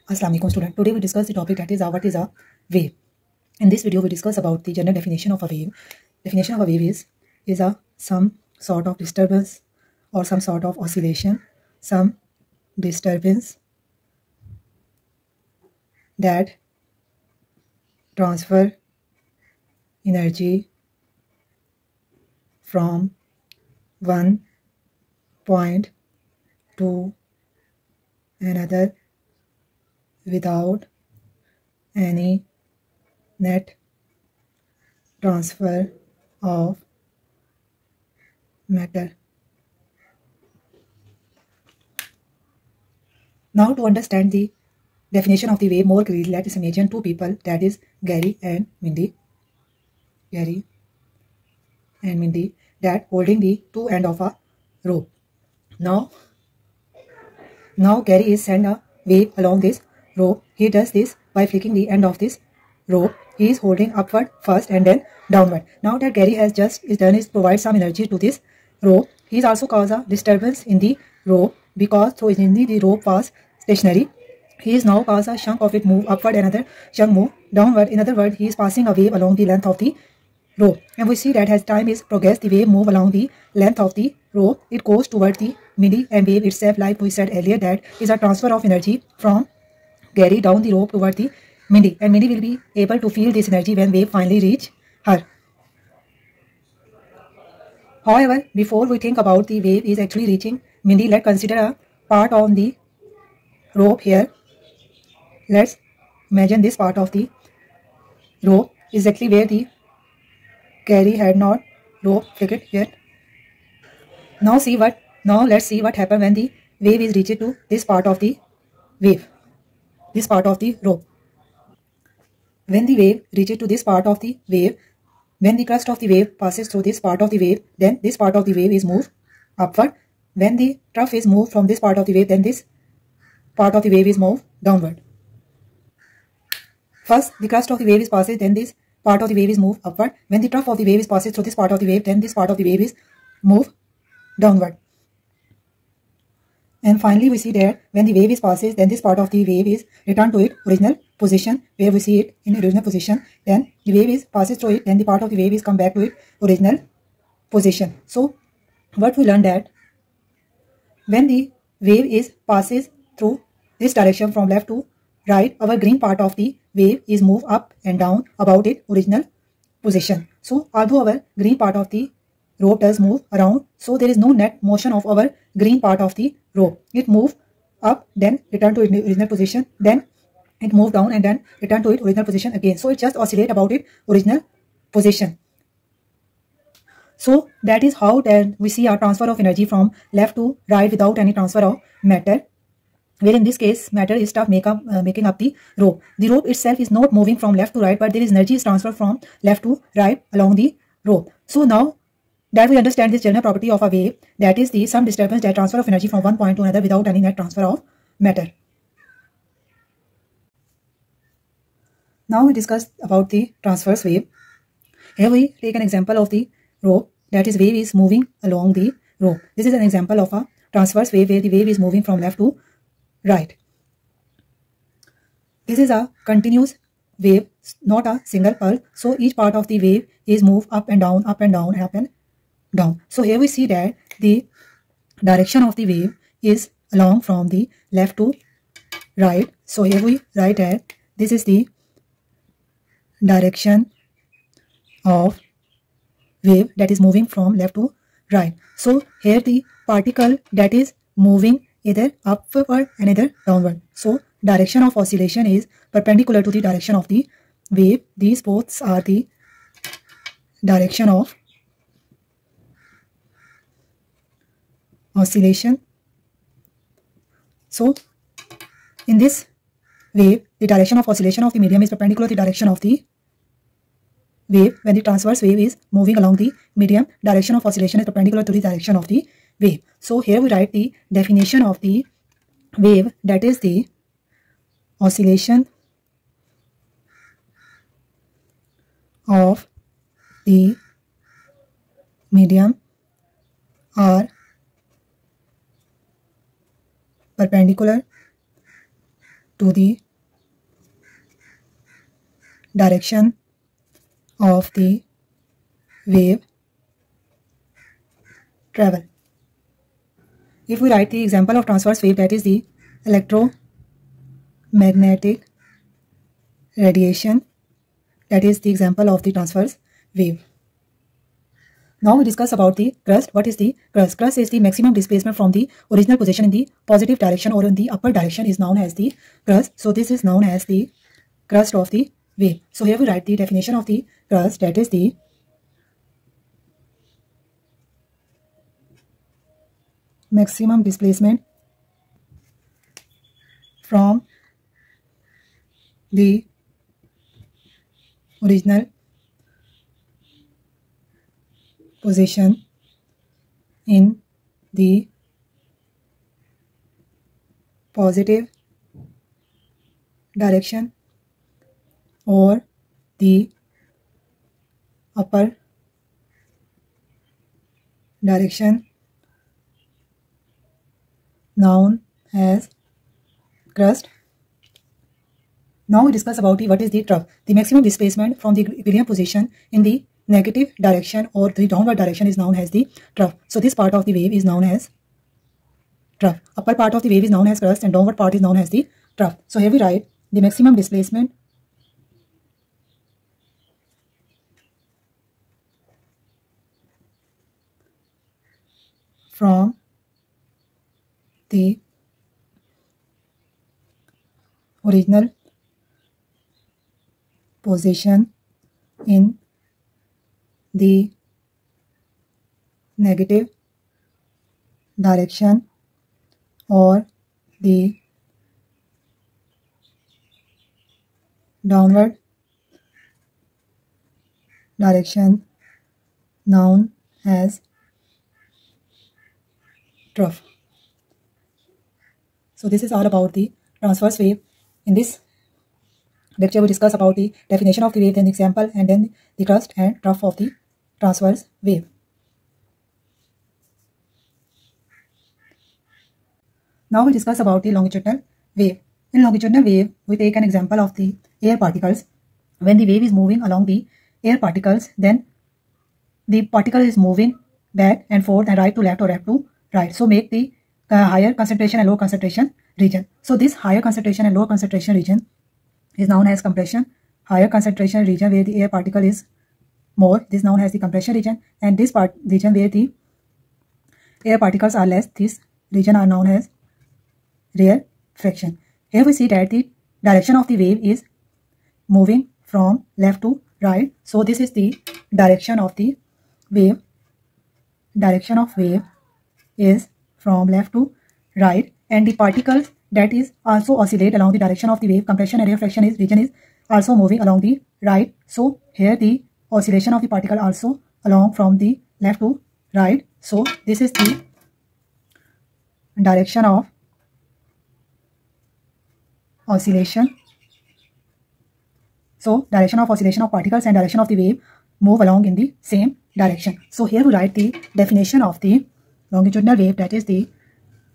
Assalamu alaikum student. Today we discuss the topic that is what is a wave. In this video we discuss about the general definition of a wave. Definition of a wave is a some sort of disturbance or some sort of oscillation, some disturbance that transfer energy from one point to another without any net transfer of matter. Now to understand the definition of the wave more clearly, let us imagine two people, that is Gary and Mindy. Gary and Mindy, that holding the two end of a rope. Now Gary is send a wave along this rope. He does this by flicking the end of this rope. He is holding upward first and then downward. Now that Gary has just done is provide some energy to this rope. He is also caused a disturbance in the rope because so originally the rope was stationary. He is now caused a chunk of it move upward, another chunk move downward. In other words, he is passing a wave along the length of the rope. And we see that as time is progressed, the wave move along the length of the rope. It goes towards the Mindy, and wave itself, like we said earlier, that is a transfer of energy from Gary down the rope toward the Mindy, and Mindy will be able to feel this energy when wave finally reach her. However, before we think about the wave is actually reaching Mindy, let's consider a part on the rope here. Let's imagine this part of the rope is exactly where the Gary had not rope flicked yet. Now let's see what happened when the wave is reached to this part of the wave, this part of the rope. When the wave reaches to this part of the wave, when the crest of the wave passes through this part of the wave, then this part of the wave is moved upward. When the trough is moved from this part of the wave, then this part of the wave is moved downward. First, the crest of the wave is passes, then this part of the wave is moved upward. When the trough of the wave is passes through this part of the wave, then this part of the wave is moved downward. And finally, we see that when the wave is passes, then this part of the wave is returned to its original position, where we see it in original position. Then the wave is passes through it, then the part of the wave is come back to its original position. So, what we learned that when the wave is passes through this direction from left to right, our green part of the wave is move up and down about its original position. So, although our green part of the rope does move around, so there is no net motion of our green part of the rope. It moves up, then return to its original position, then it moves down and then return to its original position again. So it just oscillate about its original position. So that is how then we see a transfer of energy from left to right without any transfer of matter, where in this case matter is stuff making up the rope. The rope itself is not moving from left to right, but there is energy is transferred from left to right along the rope. So now that we understand this general property of a wave, that is the some disturbance that transfer of energy from one point to another without any net transfer of matter. Now we discuss about the transverse wave. Here we take an example of the rope, that is wave is moving along the rope. This is an example of a transverse wave where the wave is moving from left to right. This is a continuous wave, not a single pulse. So each part of the wave is moved up and down, up and down, up and down. So here we see that the direction of the wave is along from the left to right. So here we write that this is the direction of wave that is moving from left to right. So here the particle that is moving either upward and either downward. So direction of oscillation is perpendicular to the direction of the wave. These both are the direction of oscillation. So in this wave, the direction of oscillation of the medium is perpendicular to the direction of the wave. When the transverse wave is moving along the medium, direction of oscillation is perpendicular to the direction of the wave. So here we write the definition of the wave, that is the oscillation of the medium are perpendicular to the direction of the wave travel. If we write the example of transverse wave, that is the electromagnetic radiation, that is the example of the transverse wave. Now we discuss about the crust. What is the crust? Crust is the maximum displacement from the original position in the positive direction or in the upper direction is known as the crust. So this is known as the crust of the wave. So here we write the definition of the crust, that is the maximum displacement from the original position in the positive direction or the upper direction, known as crust. Now we discuss about what is the trough. The maximum displacement from the equilibrium position in the negative direction or the downward direction is known as the trough. So this part of the wave is known as trough. Upper part of the wave is known as crust and downward part is known as the trough. So here we write the maximum displacement from the original position in the negative direction or the downward direction, known as trough. So this is all about the transverse wave. In this lecture we discuss about the definition of the wave, then the example, and then the crust and trough of the transverse wave. Now we discuss about the longitudinal wave. In longitudinal wave, we take an example of the air particles. When the wave is moving along the air particles, then the particle is moving back and forth and right to left or left to right. So make the higher concentration and low concentration region. So this higher concentration and low concentration region is known as compression. Higher concentration region where the air particle is more, this is known as the compression region, and this part region where the air particles are less, this region are known as rarefaction. Here we see that the direction of the wave is moving from left to right. So this is the direction of the wave. Direction of wave is from left to right, and the particles that is also oscillate along the direction of the wave. Compression and rarefaction region is also moving along the right. So here the oscillation of the particle also along from the left to right. So this is the direction of oscillation. So direction of oscillation of particles and direction of the wave move along in the same direction. So here we write the definition of the longitudinal wave, that is the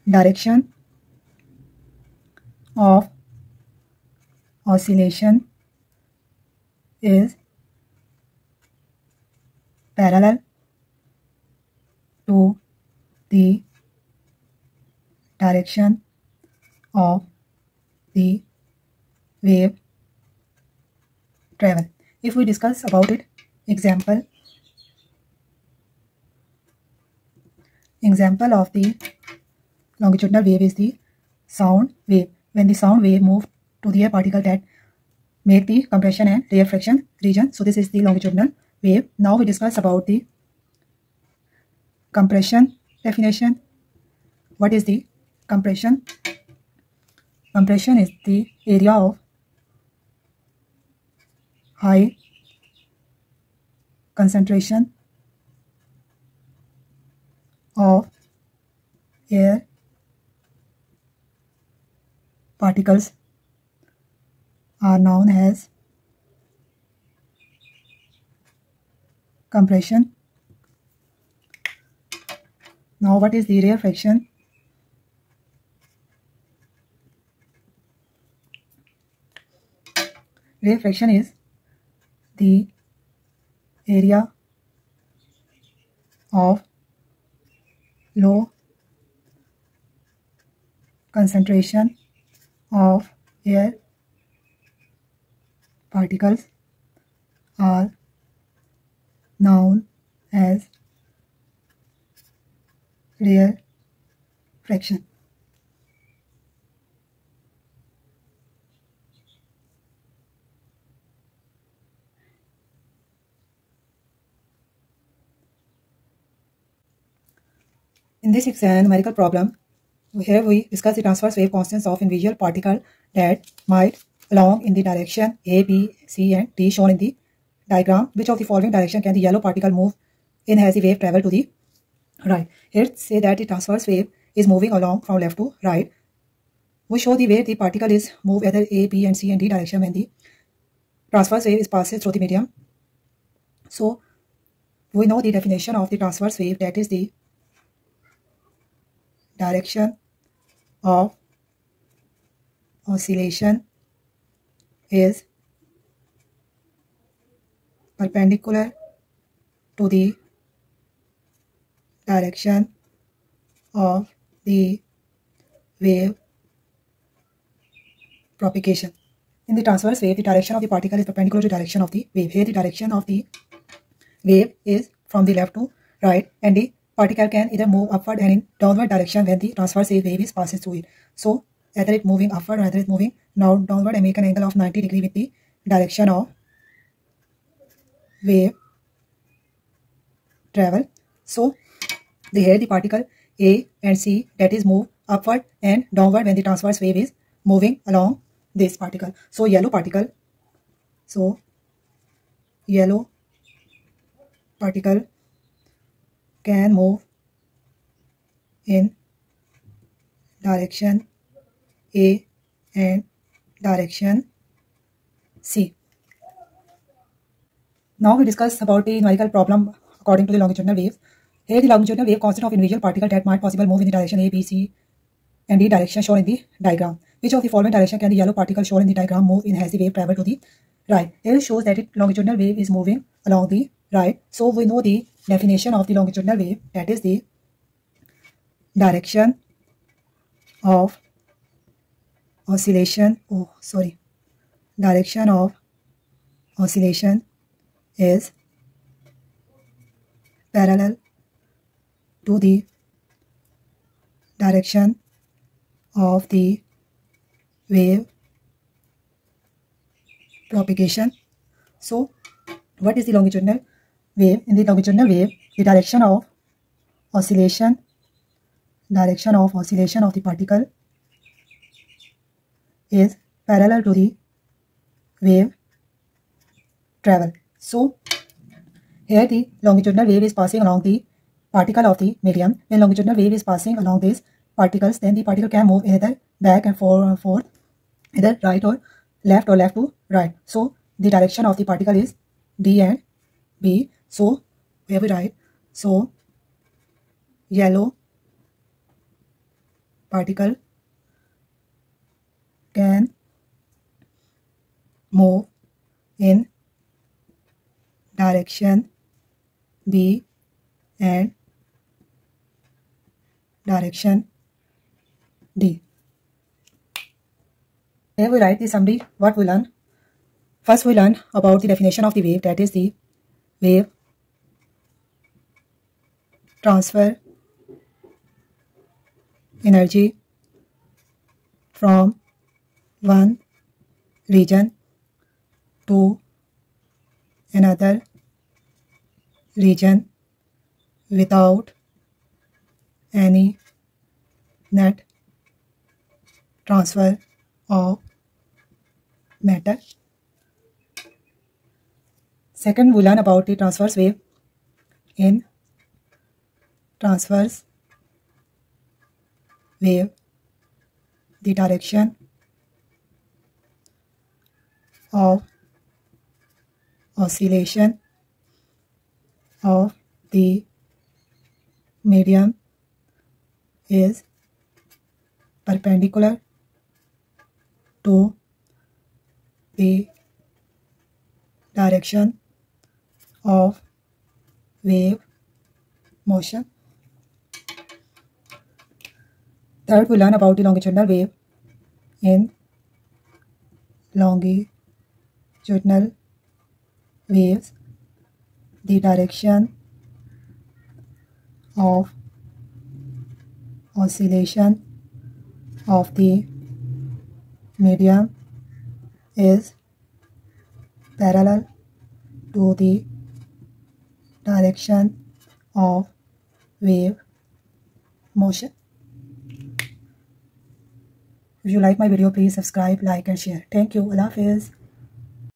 direction of oscillation is parallel to the direction of the wave travel. If we discuss about it, example of the longitudinal wave is the sound wave. When the sound wave moves to the air particle that make the compression and rarefaction region. So this is the longitudinal wave. Now we discuss about the compression definition. What is the compression? Compression is the area of high concentration of air particles are known as compression. Now what is the rarefaction? Wave fraction is the area of low concentration of air particles are known as rare fraction. In this numerical problem, here we discuss the transverse wave constants of individual particle that might along in the direction A, B, C and D shown in the diagram. Which of the following direction can the yellow particle move in as the wave travel to the right? Here say that the transverse wave is moving along from left to right. We show the way the particle is moved either A, B and C and D direction when the transverse wave is passes through the medium. So we know the definition of the transverse wave, that is the direction of oscillation is perpendicular to the direction of the wave propagation. In the transverse wave, the direction of the particle is perpendicular to the direction of the wave. Here the direction of the wave is from the left to right, and the particle can either move upward and in downward direction when the transverse wave is passes through it. So either it moving upward or either it moving now downward and make an angle of 90 degree with the direction of wave travel. So here the particle A and C that is move upward and downward when the transverse wave is moving along this particle. So yellow particle can move in direction A and direction C. Now we discuss about the numerical problem according to the longitudinal waves. Here the longitudinal wave constant of individual particle that might possible move in the direction A, B, C and D direction shown in the diagram. Which of the following direction can the yellow particle shown in the diagram move in as the wave travel to the right? Here shows that the longitudinal wave is moving along the right. So we know the definition of the longitudinal wave, that is the direction of oscillation. Direction of oscillation is parallel to the direction of the wave propagation. So what is the longitudinal wave? In the longitudinal wave, the direction of oscillation of the particle is parallel to the wave travel. So here the longitudinal wave is passing along the particle of the medium. When longitudinal wave is passing along these particles, then the particle can move either back and forth, either right or left to right. So the direction of the particle is D and B. So we have it right. So yellow particle can move in direction B and direction D. Here we write the summary what we learn. First we learn about the definition of the wave, that is the wave transfer energy from one region to another region without any net transfer of matter. Second, we learn about the transverse wave. In transverse wave, the direction of oscillation of the medium is perpendicular to the direction of wave motion. Third, we learn about the longitudinal wave. In longitudinal waves, the direction of oscillation of the medium is parallel to the direction of wave motion. If you like my video, please subscribe, like and share. Thank you. Allah Hafiz.